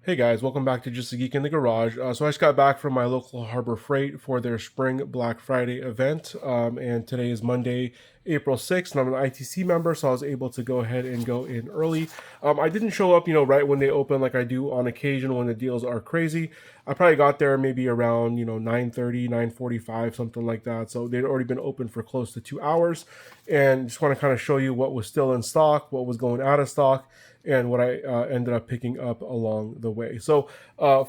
Hey guys, welcome back to Just a Geek in the Garage. So I just got back from my local Harbor Freight for their Spring Black Friday event, and today is Monday, April 6th, and I'm an ITC member, so I was able to go ahead and go in early. I didn't show up, right when they open like I do on occasion when the deals are crazy. I probably got there maybe around, 9:30, 9:45, something like that. So they'd already been open for close to 2 hours, and just want to kind of show you what was still in stock, what was going out of stock, and what I ended up picking up along the way. So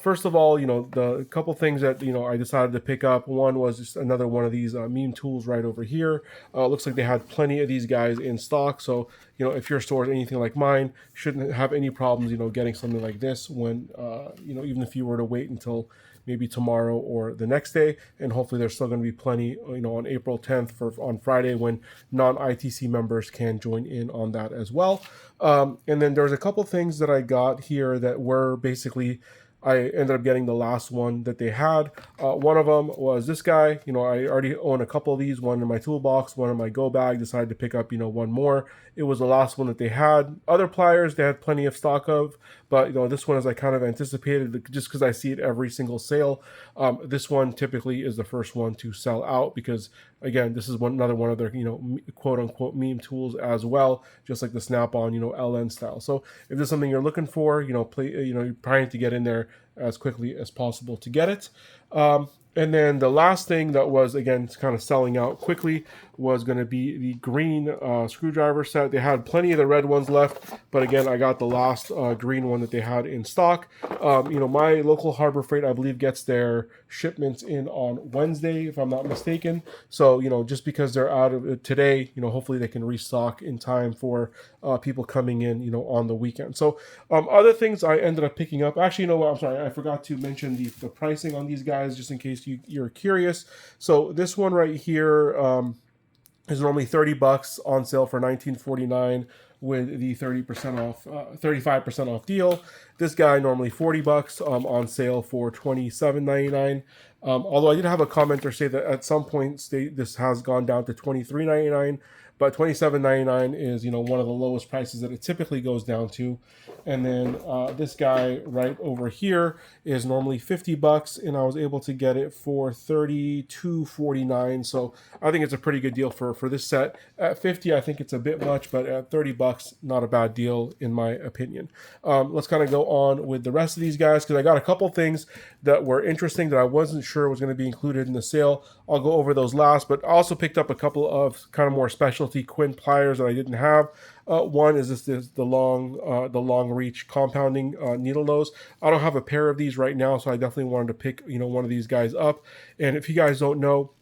first of all, the couple things that I decided to pick up. One was just another one of these meme tools right over here. Looks like they had plenty of these guys in stock. So if your store is anything like mine, shouldn't have any problems getting something like this when even if you were to wait until maybe tomorrow or the next day. And hopefully there's still going to be plenty, on April 10th on Friday when non-ITC members can join in on that as well. And then there's a couple things that I got here that were basically, I ended up getting the last one that they had. One of them was this guy. I already own a couple of these, one in my toolbox, one in my go bag, decided to pick up, one more. It was the last one that they had. Other pliers, they had plenty of stock of, but, this one, as I kind of anticipated, just because I see it every single sale, this one typically is the first one to sell out because, again, this is another one of their, quote unquote meme tools as well, just like the Snap-on, LN style. So if there's something you're looking for, you're trying to get in there as quickly as possible to get it. And then the last thing that was, again, kind of selling out quickly was going to be the green screwdriver set. They had plenty of the red ones left, but again, I got the last green one that they had in stock. My local Harbor Freight, I believe, gets their shipments in on Wednesday, if I'm not mistaken. So, just because they're out of it today, hopefully they can restock in time for people coming in, on the weekend. So, other things I ended up picking up. Actually, I'm sorry, I forgot to mention the pricing on these guys, just in case you're curious. So this one right here is normally $30 on sale for $19.49 with the 30% off, 35% off deal. This guy normally $40 on sale for $27.99. Although I did have a commenter say that at some point this has gone down to $23.99. But $27.99 is, one of the lowest prices that it typically goes down to. And then this guy right over here is normally $50, and I was able to get it for $32.49. So I think it's a pretty good deal for this set. At $50, I think it's a bit much, but at $30, not a bad deal in my opinion. Let's kind of go on with the rest of these guys because I got a couple things that were interesting that I wasn't sure was going to be included in the sale. I'll go over those last, but I also picked up a couple of kind of more specialty Quinn pliers that I didn't have. One is the long reach compounding needle nose. I don't have a pair of these right now, so I definitely wanted to pick one of these guys up. And if you guys don't know,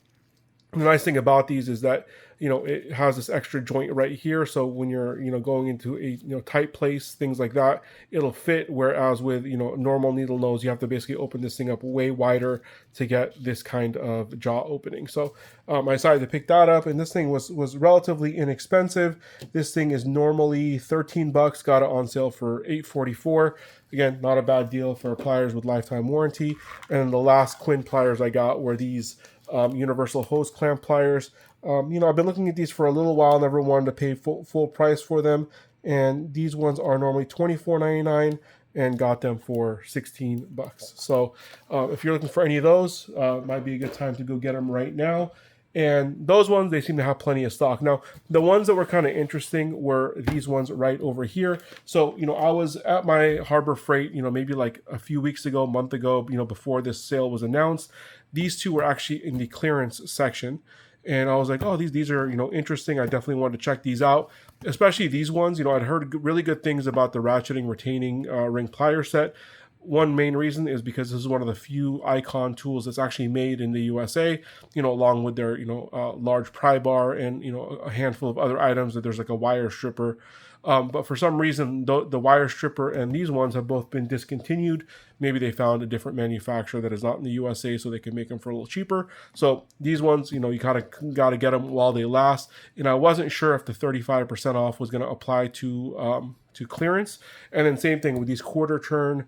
the nice thing about these is that it has this extra joint right here, so when you're going into a tight place, things like that, it'll fit. Whereas with normal needle nose, you have to basically open this thing up way wider to get this kind of jaw opening. So I decided to pick that up, and this thing was relatively inexpensive. This thing is normally $13, got it on sale for $8.44. Again, not a bad deal for pliers with lifetime warranty. And the last Quinn pliers I got were these universal hose clamp pliers. I've been looking at these for a little while, never wanted to pay full price for them. And these ones are normally $24.99 and got them for $16. So if you're looking for any of those, might be a good time to go get them right now. And those ones, they seem to have plenty of stock. Now, the ones that were kind of interesting were these ones right over here. So, I was at my Harbor Freight, maybe like a few weeks ago, a month ago, before this sale was announced. These two were actually in the clearance section. And I was like, oh, these are, interesting. I definitely wanted to check these out, especially these ones. I'd heard really good things about the ratcheting retaining ring plier set. One main reason is because this is one of the few icon tools that's actually made in the USA, along with their, large pry bar and, a handful of other items that there's like a wire stripper. But for some reason, the wire stripper and these ones have both been discontinued. Maybe they found a different manufacturer that is not in the USA, so they can make them for a little cheaper. So these ones, you gotta get them while they last. And I wasn't sure if the 35% off was going to apply to clearance. And then same thing with these quarter turn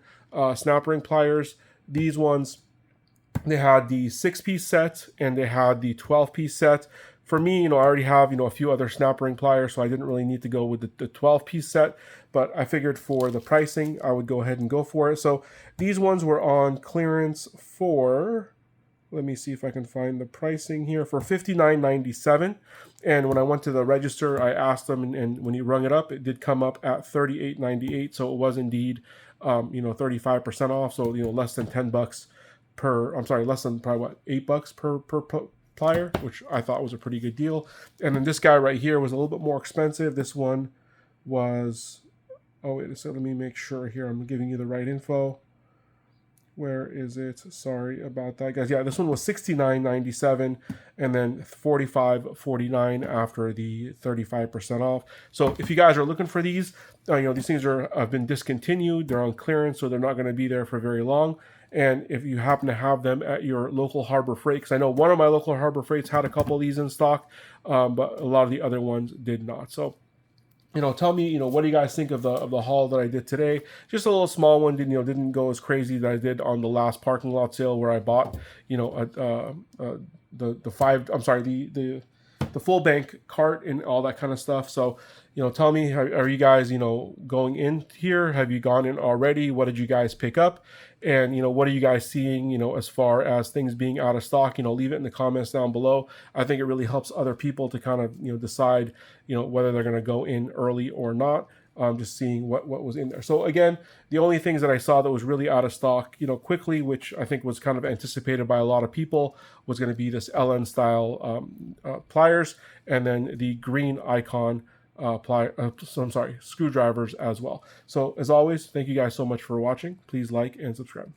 snap ring pliers. These ones, they had the 6-piece set and they had the 12-piece set. for me, I already have, a few other snap ring pliers, so I didn't really need to go with the 12-piece set, but I figured for the pricing, I would go ahead and go for it. So these ones were on clearance for, let me see if I can find the pricing here, for $59.97. And when I went to the register, I asked them, and when you rung it up, it did come up at $38.98. So it was indeed, 35% off. So, less than $10 per, I'm sorry, less than probably what, $8 per plier, which I thought was a pretty good deal. And then this guy right here was a little bit more expensive. This one was, oh, wait a second, let me make sure here I'm giving you the right info. Where is it? Sorry about that, guys. Yeah, this one was $69.97 and then $45.49 after the 35% off. So if you guys are looking for these, these things have been discontinued. They're on clearance, so they're not going to be there for very long. And if you happen to have them at your local Harbor Freight, because I know one of my local Harbor Freights had a couple of these in stock, but a lot of the other ones did not. So tell me, what do you guys think of the haul that I did today? Just a little small one, didn't go as crazy that I did on the last parking lot sale where I bought, the full bank cart and all that kind of stuff. So, tell me, are you guys, going in here? Have you gone in already? What did you guys pick up? And, what are you guys seeing, as far as things being out of stock? Leave it in the comments down below. I think it really helps other people to kind of, decide, whether they're going to go in early or not. Just seeing what was in there. So again, the only things that I saw that was really out of stock, quickly, which I think was kind of anticipated by a lot of people, was going to be this LN style pliers, and then the green icon screwdrivers as well. So as always, thank you guys so much for watching. Please like and subscribe.